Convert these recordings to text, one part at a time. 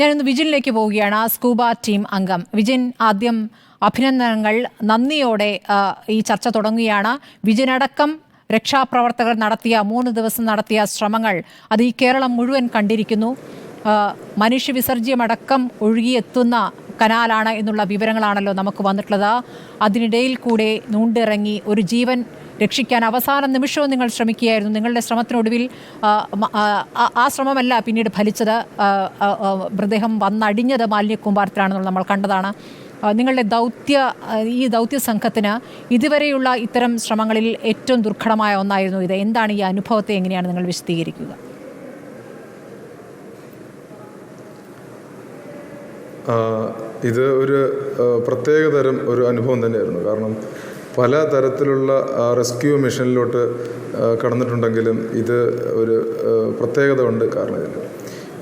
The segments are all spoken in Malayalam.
ഞാനിന്ന് വിജിനിലേക്ക് പോവുകയാണ്. സ്കൂബ ടീം അംഗം വിജിൻ, ആദ്യം അഭിനന്ദനങ്ങൾ. നന്ദിയോടെ ഈ ചർച്ച തുടങ്ങുകയാണ്. വിജിനടക്കം രക്ഷാപ്രവർത്തകർ നടത്തിയ 3 ദിവസം നടത്തിയ ശ്രമങ്ങൾ അത് ഈ കേരളം മുഴുവൻ കണ്ടിരിക്കുന്നു. മനുഷ്യവിസർജ്യമടക്കം ഒഴുകിയെത്തുന്ന കനാലാണ് എന്നുള്ള വിവരങ്ങളാണല്ലോ നമുക്ക് വന്നിട്ടുള്ളത്. അതിനിടയിൽ കൂടെ നൂണ്ടിറങ്ങി ഒരു ജീവൻ രക്ഷിക്കാൻ അവസാന നിമിഷവും നിങ്ങൾ ശ്രമിക്കുകയായിരുന്നു. നിങ്ങളുടെ ശ്രമത്തിനൊടുവിൽ ആ ശ്രമമല്ല പിന്നീട് ഫലിച്ചത്. മൃതദേഹം വന്നടിഞ്ഞത് മാലിന്യക്കൂമ്പാരത്തിലാണെന്നുള്ളത് നമ്മൾ കണ്ടതാണ്. നിങ്ങളുടെ ഈ ദൗത്യ സംഘത്തിന് ഇതുവരെയുള്ള ഇത്തരം ശ്രമങ്ങളിൽ ഏറ്റവും ദുർഘടമായ ഒന്നായിരുന്നു ഇത്. എന്താണ് ഈ അനുഭവത്തെ, എങ്ങനെയാണ് നിങ്ങൾ വിശദീകരിക്കുക? ഇത് ഒരു പ്രത്യേകതരം ഒരു അനുഭവം തന്നെയായിരുന്നു. കാരണം പല തരത്തിലുള്ള റെസ്ക്യൂ മിഷനിലോട്ട് കടന്നിട്ടുണ്ടെങ്കിലും ഇത് ഒരു പ്രത്യേകത ഉണ്ട്. കാരണം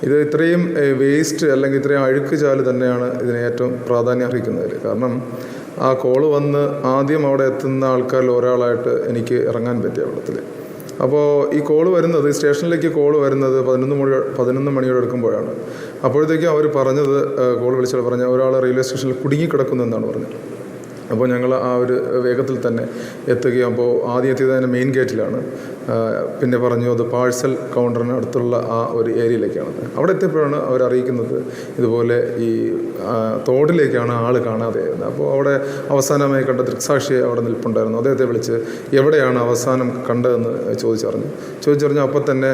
ഇത് ഇത്രയും വേസ്റ്റ് അല്ലെങ്കിൽ ഇത്രയും അഴുക്ക് ചാല് തന്നെയാണ് ഇതിന് ഏറ്റവും പ്രാധാന്യം അർഹിക്കുന്നത്. കാരണം ആ കോള് വന്ന് ആദ്യം അവിടെ എത്തുന്ന ആൾക്കാരിൽ ഒരാളായിട്ട് എനിക്ക് ഇറങ്ങാൻ പറ്റിയ വെള്ളത്തിൽ. അപ്പോൾ ഈ കോള് വരുന്നത്, സ്റ്റേഷനിലേക്ക് കോള് വരുന്നത് 11 മണിയോടെ എടുക്കുമ്പോഴാണ്. അപ്പോഴത്തേക്കും അവർ പറഞ്ഞത്, കോള് വിളിച്ചാൽ പറഞ്ഞ ഒരാൾ റെയിൽവേ സ്റ്റേഷനിൽ കുടുങ്ങിക്കിടക്കുന്നു എന്നാണ് പറഞ്ഞത്. അപ്പോൾ ഞങ്ങൾ ആ ഒരു വേഗത്തിൽ തന്നെ എത്തുകയും, അപ്പോൾ ആദ്യം എത്തിയത് തന്നെ മെയിൻ ഗേറ്റിലാണ്. പിന്നെ പറഞ്ഞു അത് പാഴ്സൽ കൗണ്ടറിന് അടുത്തുള്ള ആ ഒരു ഏരിയയിലേക്കാണ്. അവിടെ എത്തിയപ്പോഴാണ് അവരറിയിക്കുന്നത് ഇതുപോലെ ഈ തോടിലേക്കാണ് ആൾ കാണാതെയായിരുന്നത്. അപ്പോൾ അവിടെ അവസാനമായി കണ്ട ദൃക്സാക്ഷിയെ അവിടെ നിൽപ്പുണ്ടായിരുന്നു. അദ്ദേഹത്തെ വിളിച്ച് എവിടെയാണ് അവസാനം കണ്ടതെന്ന് ചോദിച്ചറിഞ്ഞു. അപ്പോൾ തന്നെ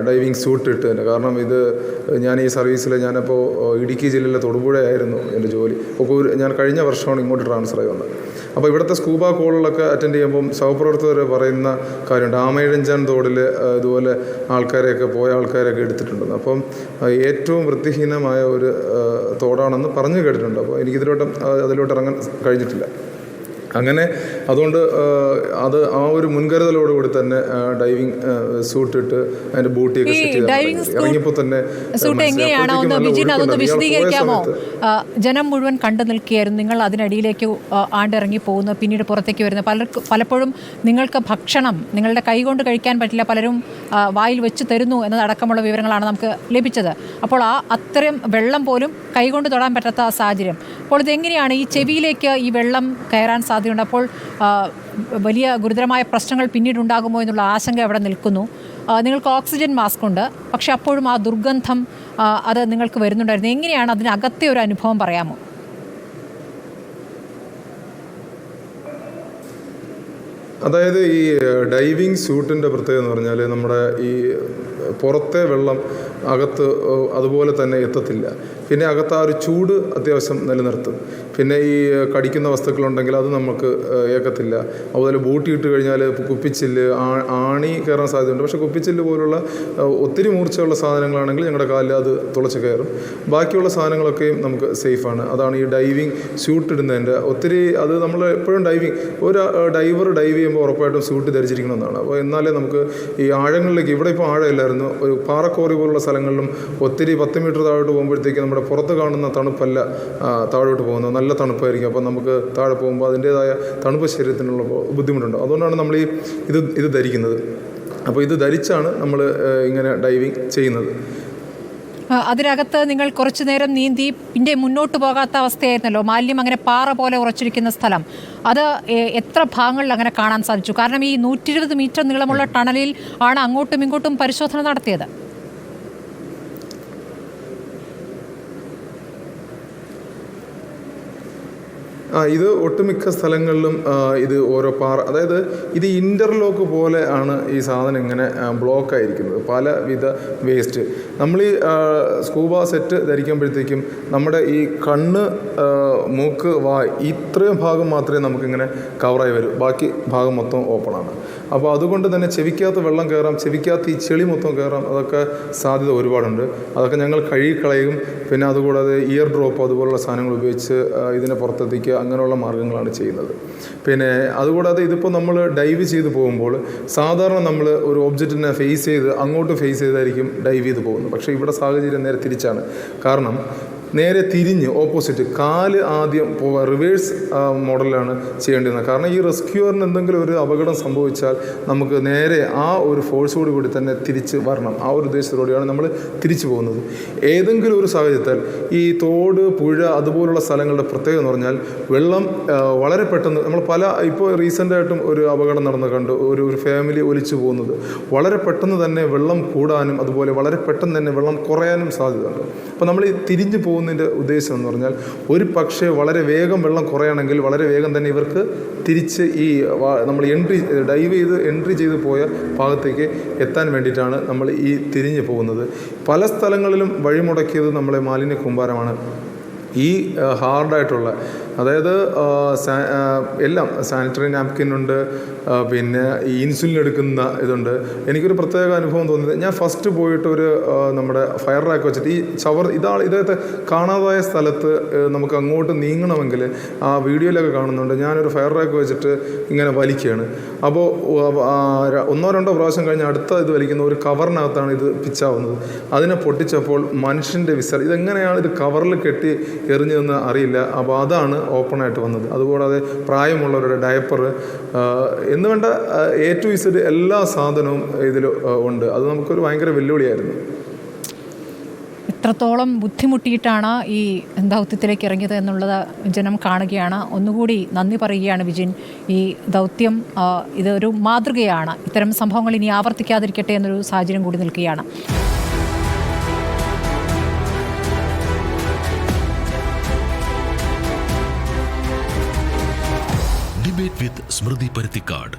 ഡൈവിങ് സ്യൂട്ട് ഇട്ട് തന്നെ. കാരണം ഇത് ഞാൻ ഈ സർവീസിൽ ഞാനപ്പോൾ ഇടുക്കി ജില്ലയിലെ തൊടുപുഴയായിരുന്നു എൻ്റെ ജോലി. അപ്പോൾ ഞാൻ കഴിഞ്ഞ വർഷമാണ് ഇങ്ങോട്ട് ട്രാൻസ്ഫർ ആയി വന്നത്. അപ്പോൾ ഇവിടുത്തെ സ്കൂബ കോളുകളൊക്കെ അറ്റൻഡ് ചെയ്യുമ്പം സഹപ്രവർത്തകർ പറയുന്ന കാര്യമുണ്ട്, ആമയിഴഞ്ചാൻ തോടിൽ ഇതുപോലെ പോയ ആൾക്കാരെയൊക്കെ എടുത്തിട്ടുണ്ടെന്ന്. അപ്പം ഏറ്റവും വൃത്തിഹീനമായ ഒരു തോടാണെന്ന് പറഞ്ഞു കേട്ടിട്ടുണ്ട്. അപ്പോൾ അതിലോട്ട് ഇറങ്ങാൻ കഴിഞ്ഞിട്ടില്ല. അങ്ങനെ അതുകൊണ്ട് അത് ആ ഒരു മുൻകരുതലോടുകൂടി തന്നെ ഡൈവിംഗ് സൂട്ട് ഇട്ട് അതിന്റെ ബൂട്ടിയൊക്കെ ഇറങ്ങിയപ്പോൾ തന്നെ വിശദീകരിക്കാമോ? ജനം മുഴുവൻ കണ്ടു നിൽക്കുകയായിരുന്നു. നിങ്ങൾ അതിനടിയിലേക്ക് ആണ്ടിറങ്ങി പോകുന്നു, പിന്നീട് പുറത്തേക്ക് വരുന്നു. പലപ്പോഴും നിങ്ങൾക്ക് ഭക്ഷണം നിങ്ങളുടെ കൈകൊണ്ട് കഴിക്കാൻ പറ്റില്ല, പലരും വായിൽ വെച്ച് തരുന്നു എന്നതടക്കമുള്ള വിവരങ്ങളാണ് നമുക്ക് ലഭിച്ചത്. അപ്പോൾ അത്രയും വെള്ളം പോലും കൈകൊണ്ട് തൊടാൻ പറ്റാത്ത സാഹചര്യം. അപ്പോൾ ഇതെങ്ങനെയാണ് ഈ ചെവിയിലേക്ക് ഈ വെള്ളം കയറാൻ സാധ്യതയുണ്ട്? അപ്പോൾ വലിയ ഗുരുതരമായ പ്രശ്നങ്ങൾ പിന്നീട് ഉണ്ടാകുമോ എന്നുള്ള ആശങ്ക അവിടെ നിൽക്കുന്നു. നിങ്ങൾക്ക് ഓക്സിജൻ മാസ്ക് ഉണ്ട്, പക്ഷെ അപ്പോഴും ആ ദുർഗന്ധം അത് നിങ്ങൾക്ക് വരുന്നുണ്ടായിരുന്നു. എങ്ങനെയാണ് അതിനകത്തെ ഒരു അനുഭവം പറയാമോ? അതായത് ഈ ഡൈവിങ് സ്യൂട്ടിൻ്റെ പ്രത്യേകത എന്ന് പറഞ്ഞാൽ നമ്മുടെ ഈ പുറത്തെ വെള്ളം അകത്ത് അതുപോലെ തന്നെ എത്തത്തില്ല. പിന്നെ അകത്ത് ആ ഒരു ചൂട് അത്യാവശ്യം നിലനിർത്തും. പിന്നെ ഈ കടിക്കുന്ന വസ്തുക്കളുണ്ടെങ്കിൽ അത് നമുക്ക് ഏക്കത്തില്ല. അതുപോലെ ബൂട്ടി ഇട്ട് കഴിഞ്ഞാൽ കുപ്പിച്ചില്ല്, ആണി കയറാൻ സാധ്യതയുണ്ട്. പക്ഷേ കുപ്പിച്ചില്ല് പോലുള്ള ഒത്തിരി മൂർച്ചയുള്ള സാധനങ്ങളാണെങ്കിൽ ഞങ്ങളുടെ കാലിൽ അത് തുളച്ച് കയറും. ബാക്കിയുള്ള സാധനങ്ങളൊക്കെയും നമുക്ക് സേഫാണ്. അതാണ് ഈ ഡൈവിങ് സ്യൂട്ട് ഇടുന്നതിൻ്റെ ഒത്തിരി. അത് നമ്മൾ എപ്പോഴും ഒരു ഡൈവർ ഡൈവ് ചെയ്യുമ്പോൾ ഉറപ്പായിട്ടും സ്യൂട്ട് ധരിച്ചിരിക്കണമെന്നാണ്. അപ്പോൾ എന്നാലേ നമുക്ക് ഈ ആഴങ്ങളിലേക്ക്, ഇവിടെ ഇപ്പോൾ ആഴമില്ലായിരുന്നു, ഒരു പാറക്കോറി പോലുള്ള സ്ഥലങ്ങളിലും ഒത്തിരി 10 മീറ്റർ താഴോട്ട് പോകുമ്പോഴത്തേക്ക് നമ്മുടെ പുറത്ത് കാണുന്ന തണുപ്പല്ല താഴോട്ട് പോകുന്നത്, നല്ല തണുപ്പായിരിക്കും. അപ്പോൾ നമുക്ക് താഴെ പോകുമ്പോൾ അതിൻ്റേതായ തണുപ്പ് ശരീരത്തിനുള്ള ബുദ്ധിമുട്ടുണ്ട്. അതുകൊണ്ടാണ് നമ്മൾ ഇത് ധരിക്കുന്നത്. അപ്പോൾ ഇത് ധരിച്ചാണ് നമ്മൾ ഇങ്ങനെ ഡൈവിങ് ചെയ്യുന്നത്. അതിനകത്ത് നിങ്ങൾ കുറച്ചു നേരം നീന്തി പിന്നെ മുന്നോട്ട് പോകാത്ത അവസ്ഥയായിരുന്നല്ലോ. മാലിന്യം അങ്ങനെ പാറ പോലെ ഉറച്ചിരിക്കുന്ന സ്ഥലം, അത് എത്ര ഭാഗങ്ങളിൽ അങ്ങനെ കാണാൻ സാധിച്ചു? കാരണം ഈ 120 മീറ്റർ നീളമുള്ള ടണലിൽ ആണ് അങ്ങോട്ടും ഇങ്ങോട്ടും പരിശോധന നടത്തിയത്. ഇത് ഒട്ടുമിക്ക സ്ഥലങ്ങളിലും ഇത് ഓരോ അതായത് ഇത് ഇൻ്റർലോക്ക് പോലെ ആണ് ഈ സാധനം ഇങ്ങനെ ബ്ലോക്കായിരിക്കുന്നത്. പലവിധ വേസ്റ്റ് നമ്മൾ ഈ സ്കൂബ സെറ്റ് ധരിക്കുമ്പോഴത്തേക്കും നമ്മുടെ ഈ കണ്ണ്, മൂക്ക്, വായ് ഇത്രയും ഭാഗം മാത്രമേ നമുക്കിങ്ങനെ കവറായി വരൂ. ബാക്കി ഭാഗം മൊത്തം ഓപ്പണാണ്. അപ്പോൾ അതുകൊണ്ട് തന്നെ ചെവിക്കകത്ത് വെള്ളം കയറാം, ചെവിക്കകത്ത് ഈ ചെളി മൊത്തം കയറാം. അതൊക്കെ സാധ്യത ഒരുപാടുണ്ട്. അതൊക്കെ ഞങ്ങൾ കഴുകിക്കളയും. പിന്നെ അതുകൂടാതെ ഇയർ ഡ്രോപ്പ് അതുപോലുള്ള സാധനങ്ങൾ ഉപയോഗിച്ച് ഇതിനെ പുറത്തെത്തിക്കുക, അങ്ങനെയുള്ള മാർഗ്ഗങ്ങളാണ് ചെയ്യുന്നത്. പിന്നെ അതുകൂടാതെ ഇതിപ്പോൾ നമ്മൾ ഡൈവ് ചെയ്ത് പോകുമ്പോൾ സാധാരണ നമ്മൾ ഒരു ഒബ്ജക്റ്റിനെ ഫേസ് ചെയ്ത് അങ്ങോട്ട് ഫേസ് ചെയ്തായിരിക്കും ഡൈവ് ചെയ്ത് പോകുന്നത്. പക്ഷേ ഇവിടെ സാഹചര്യം നേരെ തിരിച്ചാണ്. കാരണം നേരെ തിരിഞ്ഞ് ഓപ്പോസിറ്റ് കാല് ആദ്യം റിവേഴ്സ് മോഡലാണ് ചെയ്യേണ്ടിയിരുന്നത്. കാരണം ഈ റെസ്ക്യൂവറിന് എന്തെങ്കിലും ഒരു അപകടം സംഭവിച്ചാൽ നമുക്ക് നേരെ ആ ഒരു ഫോഴ്സോട് കൂടി തന്നെ തിരിച്ച് വരണം. ആ ഒരു ഉദ്ദേശത്തോടെയാണ് നമ്മൾ തിരിച്ചു പോകുന്നത്. ഏതെങ്കിലും ഒരു സാഹചര്യത്തിൽ ഈ തോട്, പുഴ അതുപോലുള്ള സ്ഥലങ്ങളുടെ പ്രത്യേകത എന്ന് പറഞ്ഞാൽ വെള്ളം വളരെ പെട്ടെന്ന് നമ്മൾ ഇപ്പോൾ റീസെൻ്റായിട്ടും ഒരു അപകടം നടന്ന് കണ്ടു. ഒരു ഫാമിലി ഒലിച്ചു പോകുന്നത്. വളരെ പെട്ടെന്ന് തന്നെ വെള്ളം കൂടാനും അതുപോലെ വളരെ പെട്ടെന്ന് തന്നെ വെള്ളം കുറയാനും സാധ്യതയുണ്ട്. അപ്പോൾ നമ്മൾ ഈ തിരിഞ്ഞു പോകുന്നതിൻ്റെ ഉദ്ദേശം എന്ന് പറഞ്ഞാൽ ഒരു പക്ഷേ വളരെ വേഗം വെള്ളം കുറയണമെങ്കിൽ വളരെ വേഗം തന്നെ ഇവർക്ക് തിരിച്ച് ഈ നമ്മൾ ഡൈവ് ചെയ്ത് എൻട്രി ചെയ്ത് പോയ ഭാഗത്തേക്ക് എത്താൻ വേണ്ടിയിട്ടാണ് നമ്മൾ ഈ തിരിഞ്ഞു പോകുന്നത്. പല സ്ഥലങ്ങളിലും വഴിമുടക്കിയത് നമ്മളെ മാലിന്യ കൂമ്പാരമാണ്. ഈ ഹാർഡായിട്ടുള്ള, അതായത് എല്ലാം സാനിറ്ററി നാപ്കിൻ ഉണ്ട്, പിന്നെ ഈ ഇൻസുലിൻ എടുക്കുന്ന ഇതുണ്ട്. എനിക്കൊരു പ്രത്യേക അനുഭവം തോന്നിയത്, ഞാൻ ഫസ്റ്റ് പോയിട്ട് നമ്മുടെ ഫയർ റാക്ക് വെച്ചിട്ട് ഈ ഇദ്ദേഹത്തെ കാണാതായ സ്ഥലത്ത് നമുക്ക് അങ്ങോട്ട് നീങ്ങണമെങ്കിൽ ആ വീഡിയോയിലൊക്കെ കാണുന്നുണ്ട്, ഞാനൊരു ഫയർ റാക്ക് വെച്ചിട്ട് ഇങ്ങനെ വലിക്കുകയാണ്. അപ്പോൾ 1-2 പ്രാവശ്യം കഴിഞ്ഞ് അടുത്ത ഇത് വലിക്കുന്ന ഒരു കവറിനകത്താണ് ഇത് പിച്ചാവുന്നത്. അതിനെ പൊട്ടിച്ചപ്പോൾ മനുഷ്യൻ്റെ ഇതെങ്ങനെയാണ് ഇത് കവറിൽ കെട്ടി എറിഞ്ഞതെന്ന് അറിയില്ല. അപ്പോൾ അതാണ് ഓപ്പണായിട്ട് വന്നത്. അതുകൂടാതെ പ്രായമുള്ളവരുടെ ഡയപ്പർ എന്ന് വേണ്ട A to Z എല്ലാ സാധനവും ഇതിൽ ഉണ്ട്. അത് നമുക്കൊരു ഭയങ്കര വെല്ലുവിളിയായിരുന്നു. എത്രത്തോളം ബുദ്ധിമുട്ടിയിട്ടാണ് ഈ ദൗത്യത്തിലേക്ക് ഇറങ്ങിയത് എന്നുള്ളത് ജനം കാണുകയാണ്. ഒന്നുകൂടി നന്ദി പറയുകയാണ് വിജിൻ. ഈ ദൗത്യം ഇതൊരു മാതൃകയാണ്. ഇത്തരം സംഭവങ്ങൾ ഇനി ആവർത്തിക്കാതിരിക്കട്ടെ എന്നൊരു സാഹചര്യം കൂടി നിൽക്കുകയാണ്. ഡിബേറ്റ് വിത്ത് സ്മൃതി പരുത്തിക്കാട്.